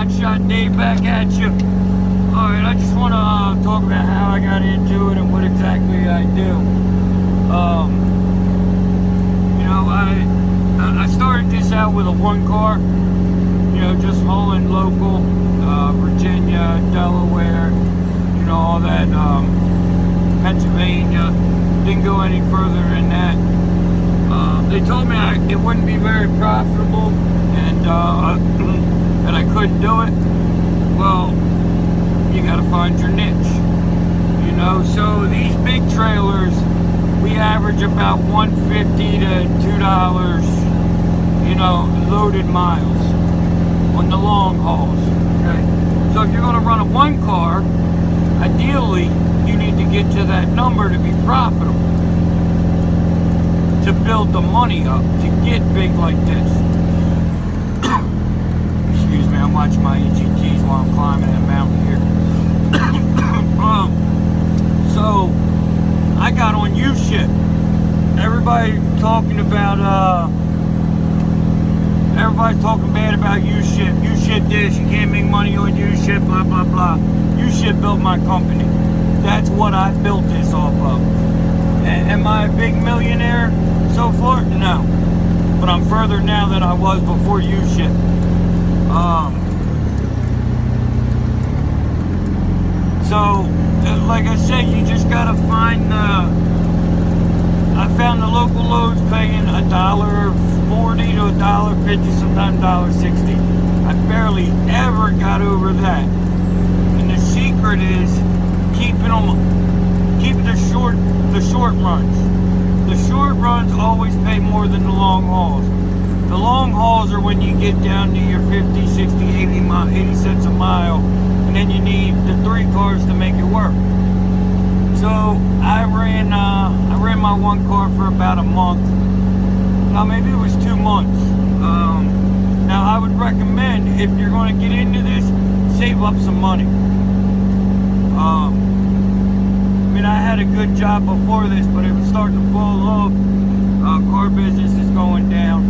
Hotshot Dave back at you. Alright, I just want to talk about how I got into it and what exactly I do. You know, I started this out with a one car, you know, just hauling local, Virginia, Delaware, you know, all that, Pennsylvania. Didn't go any further than that. They told me it wouldn't be very profitable and that I couldn't do it. Well, you gotta find your niche, you know. So these big trailers, we average about $1.50 to $2, you know, loaded miles on the long hauls. Okay, so if you're gonna run a one car, ideally you need to get to that number to be profitable, to build the money up, to get big like this. Excuse me, I'm watching my EGTs while I'm climbing a mountain here. So I got on uShip. Everybody talking bad about uShip. uShip this, you can't make money on uShip, blah blah blah. uShip built my company. That's what I built this off of. Am I a big millionaire so far? No. But I'm further now than I was before uShip. So, like I said, you just gotta find I found the local loads paying $1.40 to $1.50, sometimes $1.60. I barely ever got over that. And the secret is keep the short runs. The short runs always pay more than the long hauls. The long hauls are when you get down to your 50, 60, 80 cents a mile, and then you need the 3 cars to make it work. So I ran my one car for about a month. Now maybe it was 2 months. Now I would recommend, if you're going to get into this, save up some money. I mean, I had a good job before this, but it was starting to fall off. Car business is going down,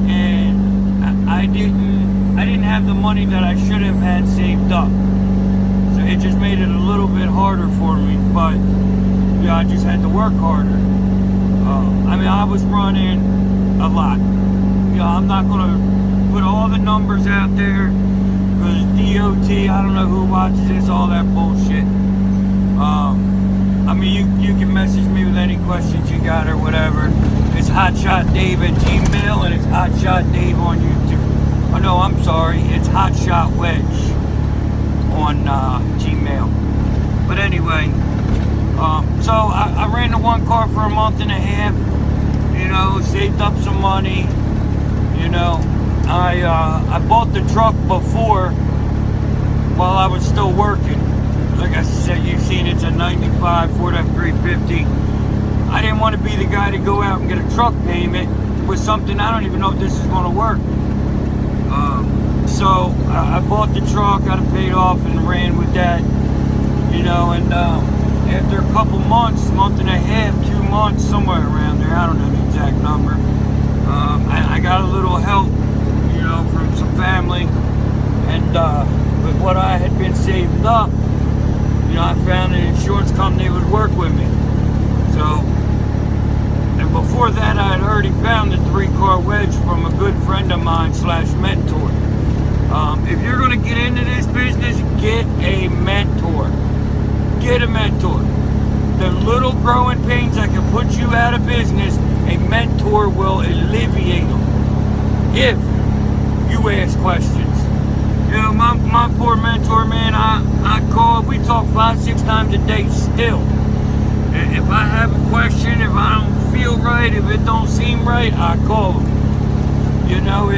and I didn't have the money that I should have had saved up. So it just made it a little bit harder for me. But yeah, I just had to work harder. I mean, I was running a lot. I'm not gonna put all the numbers out there because DOT, I don't know who watches this, all that bullshit. I mean, you can message me with any questions you got or whatever. It's Hotshot Dave at Gmail, and it's Hotshot Dave on YouTube. Oh no, I'm sorry, it's Hotshot Wedge on Gmail. But anyway, so I ran the one car for a month and a half. You know, saved up some money. You know, I bought the truck before while I was still working. Like I said, you've seen it's a 95 Ford F350. I didn't want to be the guy to go out and get a truck payment with something I don't even know if this is going to work. So I bought the truck, got it paid off, and ran with that. You know, and after a couple months, month and a half, 2 months, somewhere around there, I don't know the exact number, I got a little help, you know, from some family, and with what I had been saved up, you know, I found an insurance company that would work with me. So, and before that, I had already found the 3-car wedge from a good friend of mine / mentor. If you're going to get into this business, get a mentor. Get a mentor. The little growing pains that can put you out of business, a mentor will alleviate them if you ask questions. You know, my poor mentor, man, I call, we talk 5-6 times a day still. If I have a question, if I don't feel right, if it don't seem right, I call him. You know,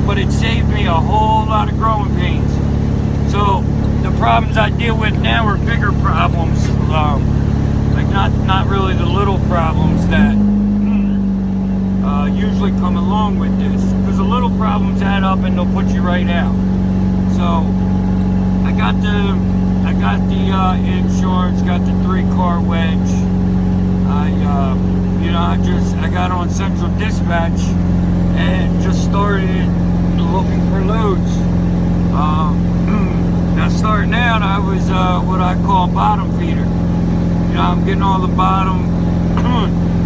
but it saved me a whole lot of growing pains. So the problems I deal with now are bigger problems, like not really the little problems that usually come along with this, because the little problems add up and they'll put you right out. So I got the insurance, got the 3-car wedge. I got on Central Dispatch and just started looking for loads. Now starting out, I was what I call bottom feeder. You know, I'm getting all the bottom,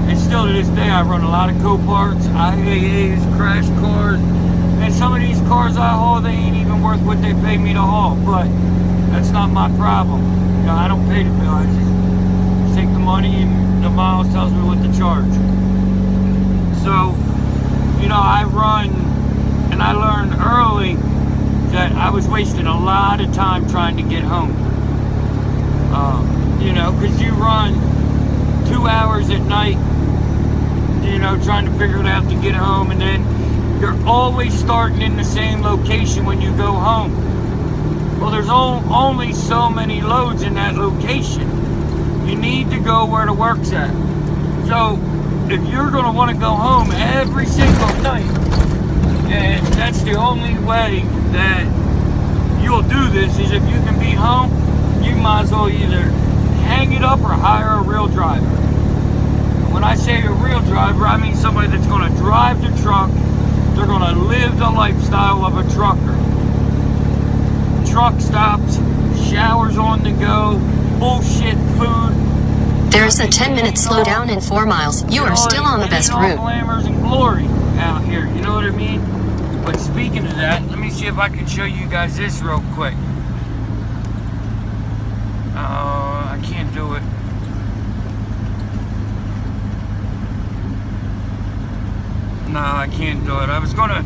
and still to this day I run a lot of co-parts, IAAs, crash cars, and some of these cars I haul, they ain't even worth what they pay me to haul, but that's not my problem. You know, I don't pay the bill, I just take the money and the miles tells me what to charge. So, you know, I run, and I learned early that I was wasting a lot of time trying to get home. You know, because you run 2 hours at night, you know, trying to figure it out to get home, and then you're always starting in the same location when you go home. Well, there's only so many loads in that location. You need to go where the work's at. So, if you're going to want to go home every single night, and that's the only way that you'll do this, is if you can be home, you might as well either hang it up or hire a real driver. When I say a real driver, I mean somebody that's going to drive the truck. They're going to live the lifestyle of a trucker. Truck stops, showers on the go, bullshit food. There's a 10-minute slowdown in 4 miles. You are still on the best route. Glamours and glory out here, you know what I mean? But speaking of that, let me see if I can show you guys this real quick. I can't do it. No, I can't do it. I was gonna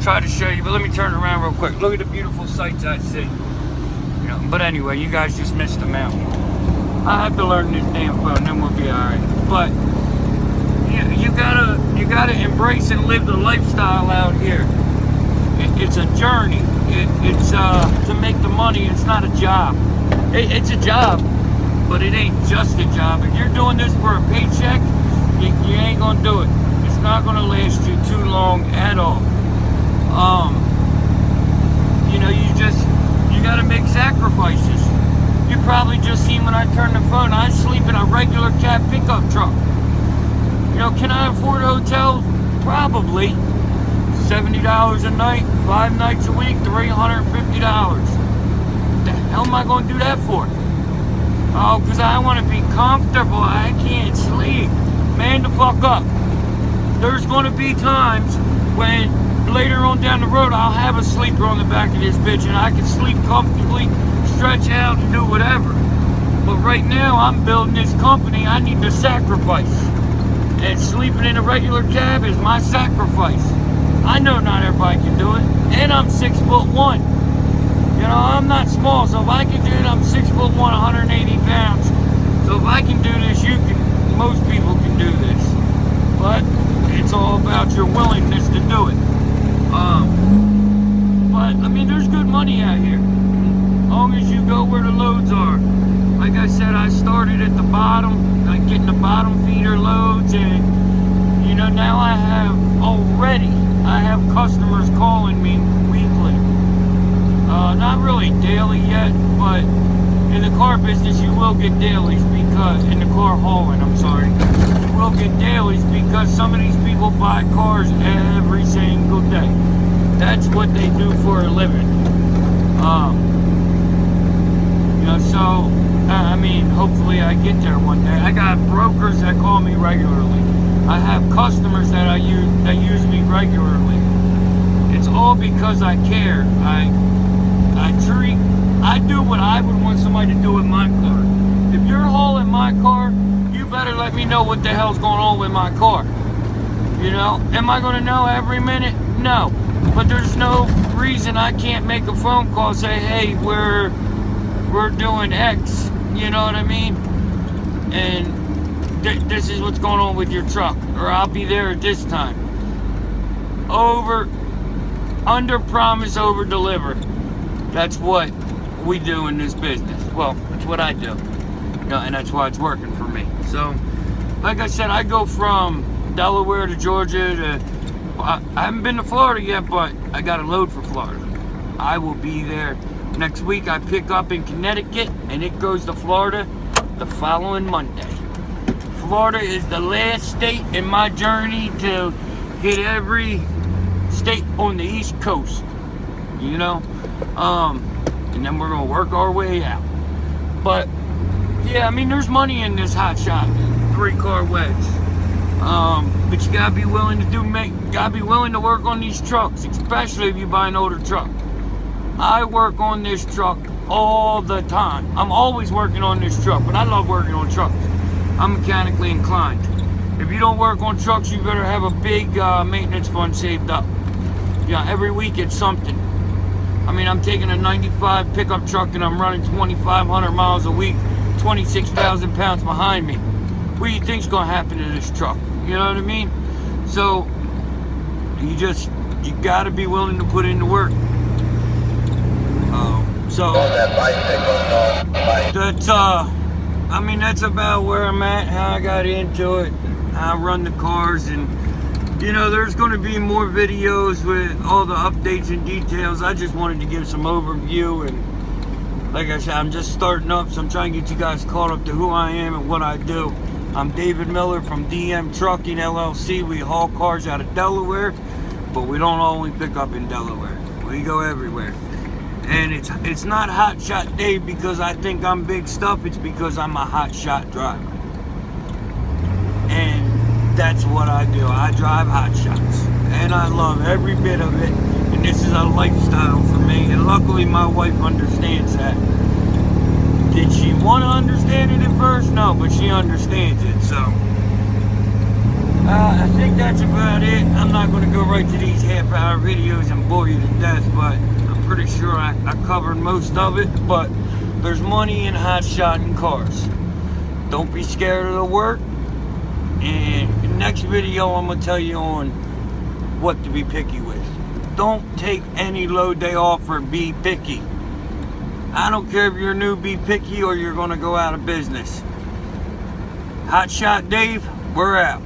try to show you, but let me turn around real quick. Look at the beautiful sights I see. You know, but anyway, you guys just missed the mountain. I have to learn this damn phone, then we'll be alright. But you gotta embrace and live the lifestyle out here. It's a journey. It's to make the money. It's not a job. It's a job, but it ain't just a job. If you're doing this for a paycheck, you ain't gonna do it. It's not gonna last you too long at all. You know, you gotta make sacrifices. You probably just seen when I turned the phone, I sleep in a regular cab pickup truck. You know, can I afford a hotel? Probably. $70 a night, 5 nights a week, $350. What the hell am I going to do that for? Oh, because I want to be comfortable. I can't sleep. Man the fuck up. There's going to be times when later on down the road I'll have a sleeper on the back of this bitch and I can sleep comfortably, stretch out and do whatever. But right now I'm building this company. I need to sacrifice. And sleeping in a regular cab is my sacrifice. I know not everybody can do it. And I'm 6'1". You know, I'm not small, so if I can do it, I'm 6'1", 180 pounds. So if I can do this, most people can do this. But it's all about your willingness to do it. But I mean, there's good money out here. As long as you go where the loads are. Like I said, I started at the bottom, like getting the bottom feeder loads, and you know, now I have customers calling me weekly. Not really daily yet, but in the car business you will get dailies because, in the car hauling, I'm sorry, you will get dailies because some of these people buy cars every single day. That's what they do for a living. You know, so, I mean, hopefully I get there one day. I got brokers that call me regularly. I have customers that use me regularly. It's all because I care. I do what I would want somebody to do with my car. If you're hauling my car, you better let me know what the hell's going on with my car. You know, am I going to know every minute? No. But there's no reason I can't make a phone call and say, hey, we're doing X. You know what I mean? And this is what's going on with your truck, or I'll be there at this time. Under promise, over deliver. That's what we do in this business. Well, that's what I do. You know, and that's why it's working for me. So, like I said, I go from Delaware to Georgia to, I haven't been to Florida yet, but I got a load for Florida. I will be there next week. I pick up in Connecticut and it goes to Florida the following Monday. Florida is the last state in my journey to hit every state on the East Coast. you know? And then we're gonna work our way out. But yeah, I mean, there's money in this Hotshot 3-car wedge. But you gotta be willing to work on these trucks, especially if you buy an older truck. I work on this truck all the time. I'm always working on this truck, but I love working on trucks. I'm mechanically inclined. If you don't work on trucks, you better have a big maintenance fund saved up. Yeah, every week it's something. I mean, I'm taking a 95 pickup truck and I'm running 2,500 miles a week, 26,000 pounds behind me. What do you think's gonna happen to this truck? You know what I mean? So, you gotta be willing to put in the work. That's about where I'm at, how I got into it, how I run the cars, and you know, there's going to be more videos with all the updates and details. I just wanted to give some overview, and like I said, I'm just starting up, so I'm trying to get you guys caught up to who I am and what I do. I'm David Miller from DM Trucking LLC. We haul cars out of Delaware, but we don't only pick up in Delaware. We go everywhere. And it's not Hotshot Dave because I think I'm big stuff. It's because I'm a hotshot driver. And that's what I do. I drive hotshots. And I love every bit of it. And this is a lifestyle for me. And luckily my wife understands that. Did she want to understand it at first? No, but she understands it. So I think that's about it. I'm not going to go right to these half-hour videos and bore you to death, but pretty sure I covered most of it. But there's money in hotshotting cars. Don't be scared of the work. And the next video I'm gonna tell you on what to be picky with. Don't take any load they offer. Be picky. I don't care if you're new, be picky or you're gonna go out of business. Hotshot Dave, we're out.